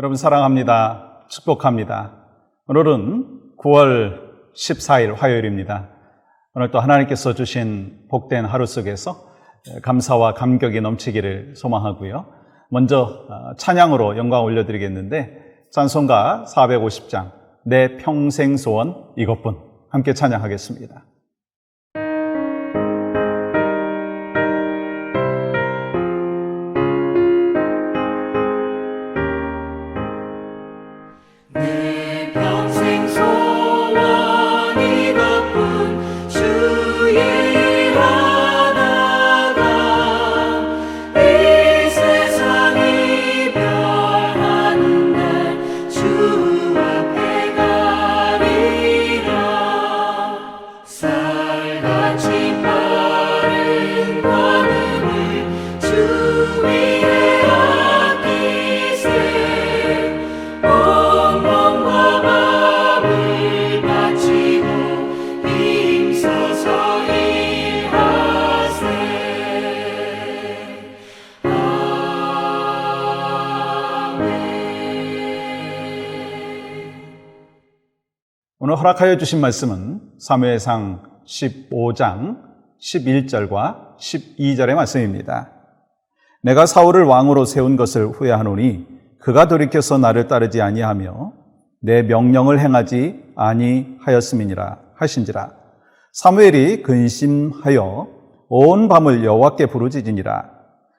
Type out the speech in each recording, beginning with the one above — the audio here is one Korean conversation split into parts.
여러분 사랑합니다. 축복합니다. 오늘은 9월 14일 화요일입니다. 오늘 또 하나님께서 주신 복된 하루 속에서 감사와 감격이 넘치기를 소망하고요. 먼저 찬양으로 영광 올려드리겠는데 찬송가 450장 내 평생 소원 이것뿐 함께 찬양하겠습니다. 오늘 허락하여 주신 말씀은 사무엘상 15장 11절과 12절의 말씀입니다. 내가 사울을 왕으로 세운 것을 후회하노니 그가 돌이켜서 나를 따르지 아니하며 내 명령을 행하지 아니하였음이니라 하신지라. 사무엘이 근심하여 온 밤을 여호와께 부르짖으니라.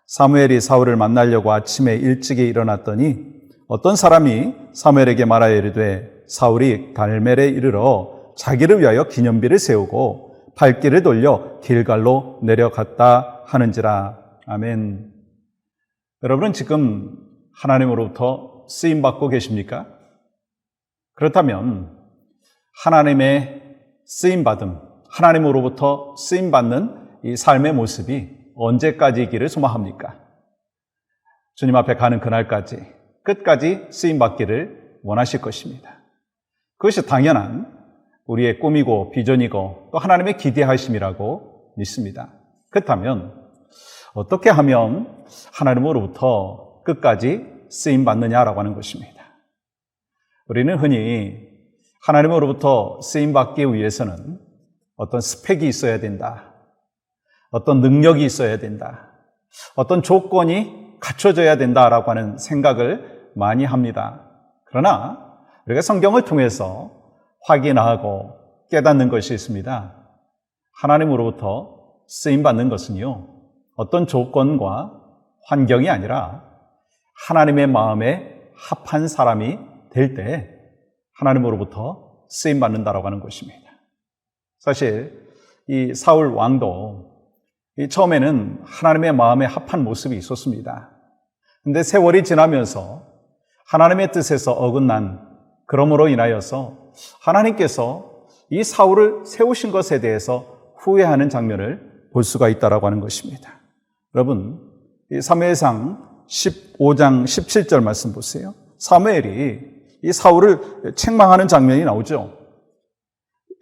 사무엘이 사울을 만나려고 아침에 일찍이 일어났더니 어떤 사람이 사무엘에게 말하여 이르되 사울이 갈멜에 이르러 자기를 위하여 기념비를 세우고 발길을 돌려 길갈로 내려갔다 하는지라. 아멘. 여러분은 지금 하나님으로부터 쓰임받고 계십니까? 그렇다면 하나님의 쓰임받음, 하나님으로부터 쓰임받는 이 삶의 모습이 언제까지이기를 소망합니까? 주님 앞에 가는 그날까지 끝까지 쓰임받기를 원하실 것입니다. 그것이 당연한 우리의 꿈이고 비전이고 또 하나님의 기대하심이라고 믿습니다. 그렇다면 어떻게 하면 하나님으로부터 끝까지 쓰임받느냐라고 하는 것입니다. 우리는 흔히 하나님으로부터 쓰임받기 위해서는 어떤 스펙이 있어야 된다, 어떤 능력이 있어야 된다, 어떤 조건이 갖춰져야 된다라고 하는 생각을 많이 합니다. 그러나 우리가 성경을 통해서 확인하고 깨닫는 것이 있습니다. 하나님으로부터 쓰임받는 것은요, 어떤 조건과 환경이 아니라 하나님의 마음에 합한 사람이 될 때 하나님으로부터 쓰임받는다라고 하는 것입니다. 사실 이 사울 왕도 처음에는 하나님의 마음에 합한 모습이 있었습니다. 그런데 세월이 지나면서 하나님의 뜻에서 어긋난 그러므로 인하여서 하나님께서 이 사울을 세우신 것에 대해서 후회하는 장면을 볼 수가 있다라고 하는 것입니다. 여러분, 이 사무엘상 15장 17절 말씀 보세요. 사무엘이 이 사울을 책망하는 장면이 나오죠.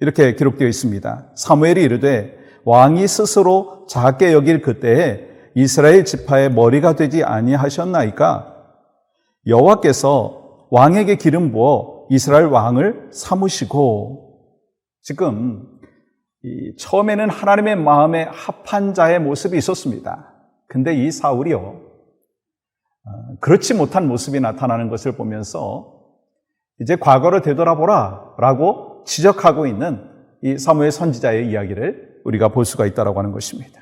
이렇게 기록되어 있습니다. 사무엘이 이르되 왕이 스스로 작게 여길 그때에 이스라엘 지파의 머리가 되지 아니하셨나이까? 여호와께서 왕에게 기름 부어 이스라엘 왕을 삼으시고. 지금 처음에는 하나님의 마음에 합한 자의 모습이 있었습니다. 근데 이 사울이요, 그렇지 못한 모습이 나타나는 것을 보면서 이제 과거를 되돌아보라 라고 지적하고 있는 이 사무엘 선지자의 이야기를 우리가 볼 수가 있다고 하는 것입니다.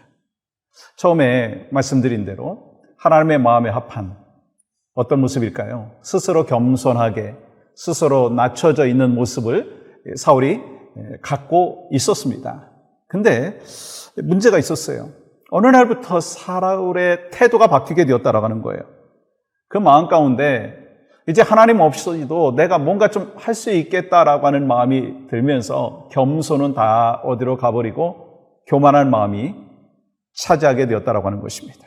처음에 말씀드린 대로 하나님의 마음에 합한 어떤 모습일까요? 스스로 겸손하게 스스로 낮춰져 있는 모습을 사울이 갖고 있었습니다. 근데 문제가 있었어요. 어느 날부터 사울의 태도가 바뀌게 되었다라고 하는 거예요. 그 마음 가운데 이제 하나님 없이도 내가 뭔가 좀 할 수 있겠다라고 하는 마음이 들면서 겸손은 다 어디로 가버리고 교만한 마음이 차지하게 되었다라고 하는 것입니다.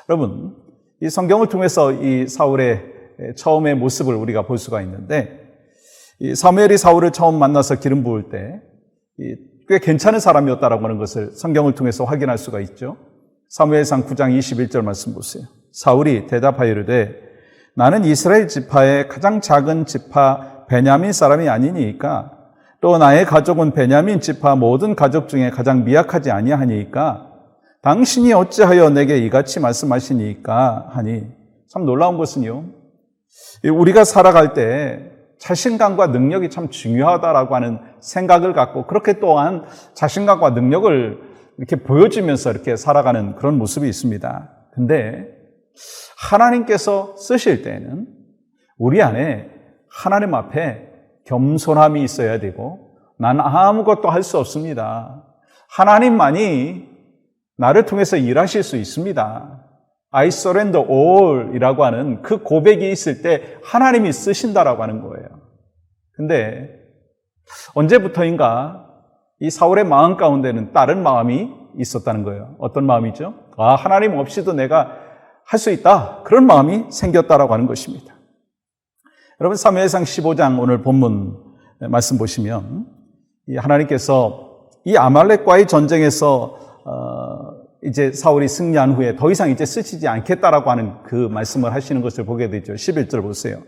여러분, 이 성경을 통해서 이 사울의 처음의 모습을 우리가 볼 수가 있는데, 이 사무엘이 사울을 처음 만나서 기름 부을 때 꽤 괜찮은 사람이었다라고 하는 것을 성경을 통해서 확인할 수가 있죠. 사무엘상 9장 21절 말씀 보세요. 사울이 대답하여 이르되 나는 이스라엘 지파의 가장 작은 지파 베냐민 사람이 아니니까 또 나의 가족은 베냐민 지파 모든 가족 중에 가장 미약하지 아니하니까 당신이 어찌하여 내게 이같이 말씀하시니까 하니 참 놀라운 것은요. 우리가 살아갈 때 자신감과 능력이 참 중요하다라고 하는 생각을 갖고 그렇게 또한 자신감과 능력을 이렇게 보여주면서 이렇게 살아가는 그런 모습이 있습니다. 근데 하나님께서 쓰실 때는 우리 안에 하나님 앞에 겸손함이 있어야 되고 난 아무것도 할 수 없습니다. 하나님만이 나를 통해서 일하실 수 있습니다. I surrender all 이라고 하는 그 고백이 있을 때 하나님이 쓰신다라고 하는 거예요. 근데 언제부터인가 이 사울의 마음 가운데는 다른 마음이 있었다는 거예요. 어떤 마음이죠? 하나님 없이도 내가 할 수 있다. 그런 마음이 생겼다라고 하는 것입니다. 여러분 사무엘상 15장 오늘 본문 말씀 보시면 하나님께서 이 아말렉과의 전쟁에서 이제 사울이 승리한 후에 더 이상 이제 쓰시지 않겠다라고 하는 그 말씀을 하시는 것을 보게 되죠. 11절 보세요.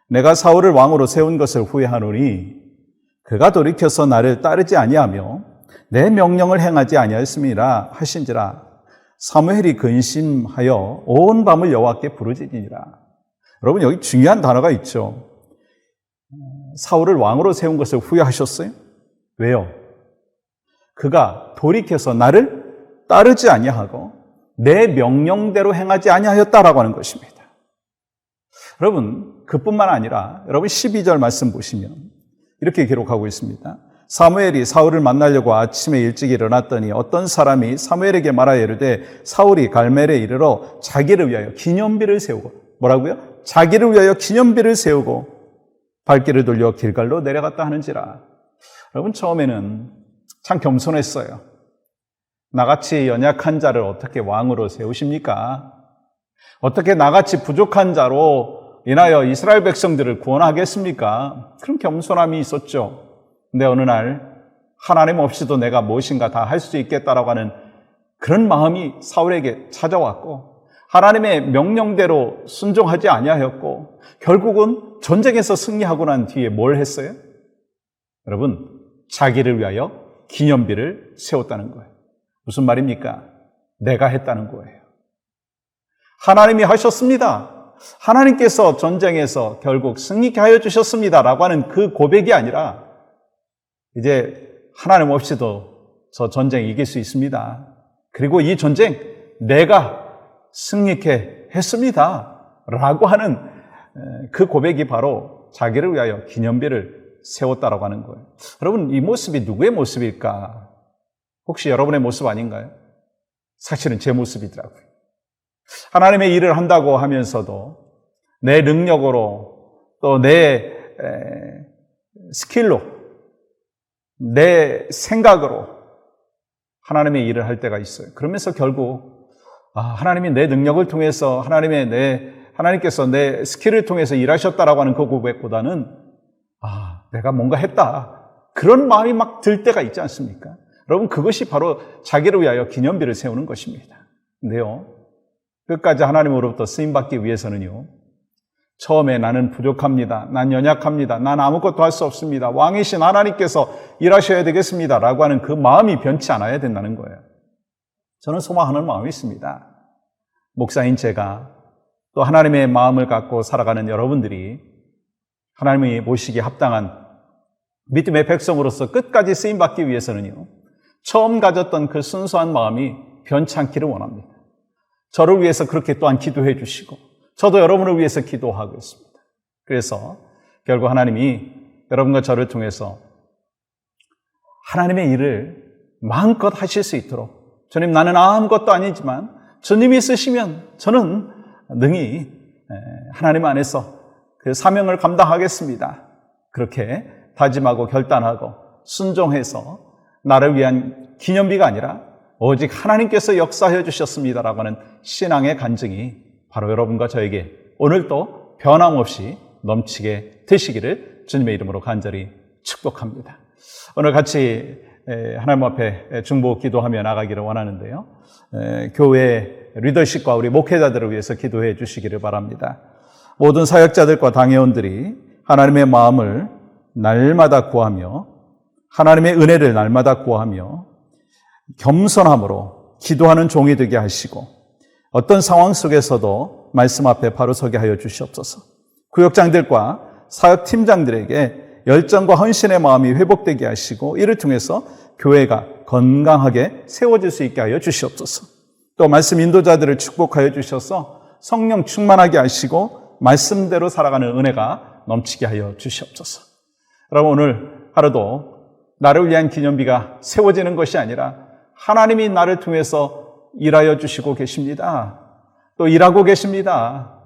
내가 사울을 왕으로 세운 것을 후회하노니 그가 돌이켜서 나를 따르지 아니하며 내 명령을 행하지 아니하였음이라 하신지라. 사무엘이 근심하여 온 밤을 여호와께 부르짖으니라. 여러분 여기 중요한 단어가 있죠. 사울을 왕으로 세운 것을 후회하셨어요? 왜요? 그가 돌이켜서 나를 따르지 아니하고 내 명령대로 행하지 아니하였다라고 하는 것입니다. 여러분 그뿐만 아니라 여러분 12절 말씀 보시면 이렇게 기록하고 있습니다. 사무엘이 사울을 만나려고 아침에 일찍 일어났더니 어떤 사람이 사무엘에게 말하여 이르되 사울이 갈멜에 이르러 자기를 위하여 기념비를 세우고 뭐라고요? 자기를 위하여 기념비를 세우고 발길을 돌려 길갈로 내려갔다 하는지라. 여러분 처음에는 참 겸손했어요. 나같이 연약한 자를 어떻게 왕으로 세우십니까? 어떻게 나같이 부족한 자로 인하여 이스라엘 백성들을 구원하겠습니까? 그런 겸손함이 있었죠. 근데 어느 날 하나님 없이도 내가 무엇인가 다 할 수 있겠다라고 하는 그런 마음이 사울에게 찾아왔고 하나님의 명령대로 순종하지 아니하였고 결국은 전쟁에서 승리하고 난 뒤에 뭘 했어요? 여러분 자기를 위하여 기념비를 세웠다는 거예요. 무슨 말입니까? 내가 했다는 거예요. 하나님이 하셨습니다. 하나님께서 전쟁에서 결국 승리케 하여 주셨습니다라고 하는 그 고백이 아니라 이제 하나님 없이도 저 전쟁 이길 수 있습니다. 그리고 이 전쟁 내가 승리케 했습니다. 라고 하는 그 고백이 바로 자기를 위하여 기념비를 세웠다라고 하는 거예요. 여러분 이 모습이 누구의 모습일까? 혹시 여러분의 모습 아닌가요? 사실은 제 모습이더라고요. 하나님의 일을 한다고 하면서도 내 능력으로 또 내 스킬로 내 생각으로 하나님의 일을 할 때가 있어요. 그러면서 결국 하나님이 내 능력을 통해서 하나님께서 내 스킬을 통해서 일하셨다라고 하는 그 고백보다는 내가 뭔가 했다. 그런 마음이 막 들 때가 있지 않습니까? 여러분 그것이 바로 자기를 위하여 기념비를 세우는 것입니다. 근데요. 끝까지 하나님으로부터 쓰임받기 위해서는요. 처음에 나는 부족합니다. 난 연약합니다. 난 아무것도 할 수 없습니다. 왕이신 하나님께서 일하셔야 되겠습니다. 라고 하는 그 마음이 변치 않아야 된다는 거예요. 저는 소망하는 마음이 있습니다. 목사인 제가 또 하나님의 마음을 갖고 살아가는 여러분들이 하나님이 모시기 합당한 믿음의 백성으로서 끝까지 쓰임받기 위해서는요. 처음 가졌던 그 순수한 마음이 변치 않기를 원합니다. 저를 위해서 그렇게 또한 기도해 주시고 저도 여러분을 위해서 기도하고 있습니다. 그래서 결국 하나님이 여러분과 저를 통해서 하나님의 일을 마음껏 하실 수 있도록 주님 나는 아무것도 아니지만 주님이 쓰시면 저는 능히 하나님 안에서 그 사명을 감당하겠습니다. 그렇게 다짐하고 결단하고 순종해서 나를 위한 기념비가 아니라 오직 하나님께서 역사해 주셨습니다라고 하는 신앙의 간증이 바로 여러분과 저에게 오늘도 변함없이 넘치게 되시기를 주님의 이름으로 간절히 축복합니다. 오늘 같이 하나님 앞에 중보 기도하며 나가기를 원하는데요. 교회 리더십과 우리 목회자들을 위해서 기도해 주시기를 바랍니다. 모든 사역자들과 당회원들이 하나님의 마음을 날마다 구하며 하나님의 은혜를 날마다 구하며 겸손함으로 기도하는 종이 되게 하시고 어떤 상황 속에서도 말씀 앞에 바로 서게 하여 주시옵소서. 구역장들과 사역팀장들에게 열정과 헌신의 마음이 회복되게 하시고 이를 통해서 교회가 건강하게 세워질 수 있게 하여 주시옵소서. 또 말씀 인도자들을 축복하여 주셔서 성령 충만하게 하시고 말씀대로 살아가는 은혜가 넘치게 하여 주시옵소서. 여러분, 오늘 하루도 나를 위한 기념비가 세워지는 것이 아니라 하나님이 나를 통해서 일하여 주시고 계십니다. 또 일하고 계십니다.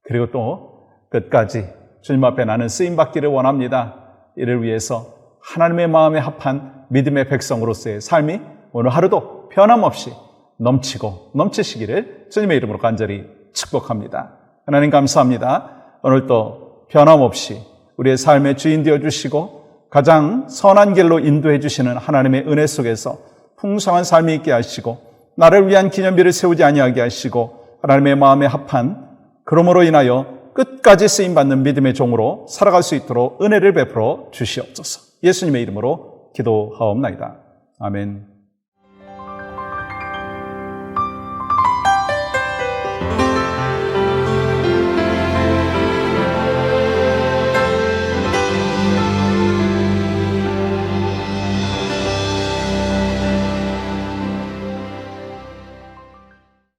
그리고 또 끝까지 주님 앞에 나는 쓰임받기를 원합니다. 이를 위해서 하나님의 마음에 합한 믿음의 백성으로서의 삶이 오늘 하루도 변함없이 넘치고 넘치시기를 주님의 이름으로 간절히 축복합니다. 하나님 감사합니다. 오늘도 변함없이 우리의 삶의 주인 되어주시고 가장 선한 길로 인도해 주시는 하나님의 은혜 속에서 풍성한 삶이 있게 하시고 나를 위한 기념비를 세우지 아니하게 하시고 하나님의 마음에 합한 그러므로 인하여 끝까지 쓰임받는 믿음의 종으로 살아갈 수 있도록 은혜를 베풀어 주시옵소서. 예수님의 이름으로 기도하옵나이다. 아멘.